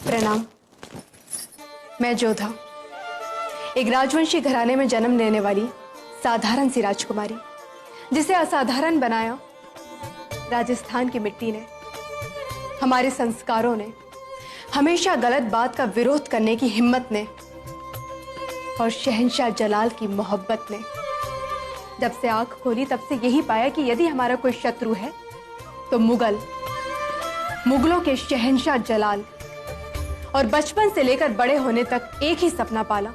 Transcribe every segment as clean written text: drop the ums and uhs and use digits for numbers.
प्रणाम। मैं जोधा, एक राजवंशी घराने में जन्म लेने वाली साधारण सी राजकुमारी, जिसे असाधारण बनाया राजस्थान की मिट्टी ने, हमारे संस्कारों ने, हमेशा गलत बात का विरोध करने की हिम्मत ने और शहंशाह जलाल की मोहब्बत ने। जब से आंख खोली तब से यही पाया कि यदि हमारा कोई शत्रु है तो मुगलों के शहंशाह जलाल। और बचपन से लेकर बड़े होने तक एक ही सपना पाला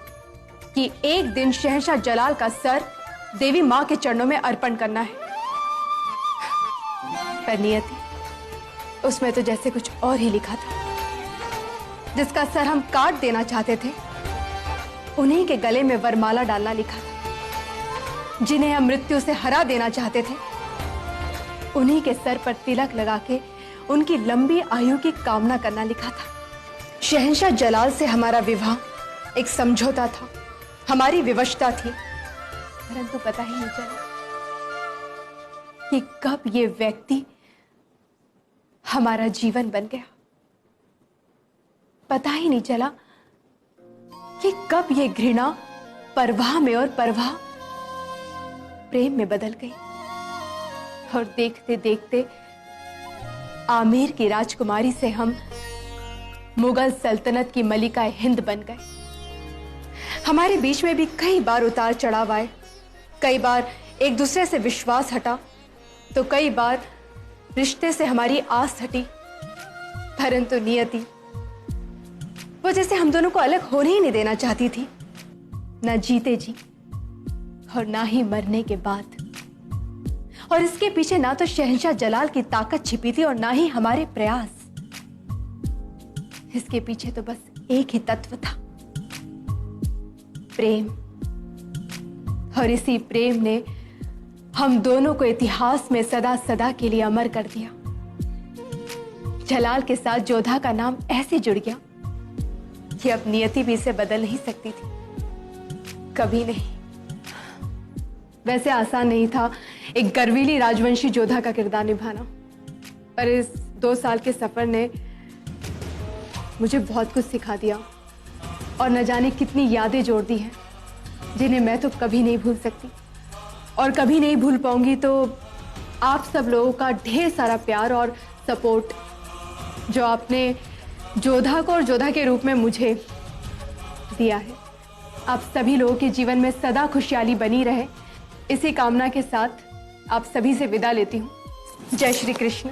कि एक दिन शहंशाह जलाल का सर देवी मां के चरणों में अर्पण करना है। पर नियति, उसमें तो जैसे कुछ और ही लिखा था। जिसका सर हम काट देना चाहते थे, उन्हीं के गले में वरमाला डालना लिखा था। जिन्हें हम मृत्यु से हरा देना चाहते थे, उन्हीं के सर पर तिलक लगा के उनकी लंबी आयु की कामना करना लिखा था। शहंशाह जलाल से हमारा विवाह एक समझौता था, हमारी विवशता थी। परंतु पता ही नहीं चला कि कब ये व्यक्ति हमारा जीवन बन गया। पता ही नहीं चला कि कब ये घृणा परवाह में और परवाह प्रेम में बदल गई। और देखते देखते आमेर की राजकुमारी से हम मुगल सल्तनत की मलिका हिंद बन गए। हमारे बीच में भी कई बार उतार चढ़ाव आए, कई बार एक दूसरे से विश्वास हटा, तो कई बार रिश्ते से हमारी आस हटी। परंतु नियति, वो जैसे हम दोनों को अलग होने ही नहीं देना चाहती थी, ना जीते जी और ना ही मरने के बाद। और इसके पीछे ना तो शहंशाह जलाल की ताकत छिपी थी और ना ही हमारे प्रयास। इसके पीछे तो बस एक ही तत्व था, प्रेम। और इसी प्रेम ने हम दोनों को इतिहास में सदा सदा के लिए अमर कर दिया। जलाल के साथ जोधा का नाम ऐसे जुड़ गया कि अब नियति भी इसे बदल नहीं सकती थी, कभी नहीं। वैसे आसान नहीं था एक गर्वीली राजवंशी जोधा का किरदार निभाना, पर इस 2 साल के सफर ने मुझे बहुत कुछ सिखा दिया और न जाने कितनी यादें जोड़ दी हैं, जिन्हें मैं तो कभी नहीं भूल सकती और कभी नहीं भूल पाऊंगी। तो आप सब लोगों का ढेर सारा प्यार और सपोर्ट जो आपने जोधा को और जोधा के रूप में मुझे दिया है, आप सभी लोगों के जीवन में सदा खुशहाली बनी रहे, इसी कामना के साथ आप सभी से विदा लेती हूँ। जय श्री कृष्ण।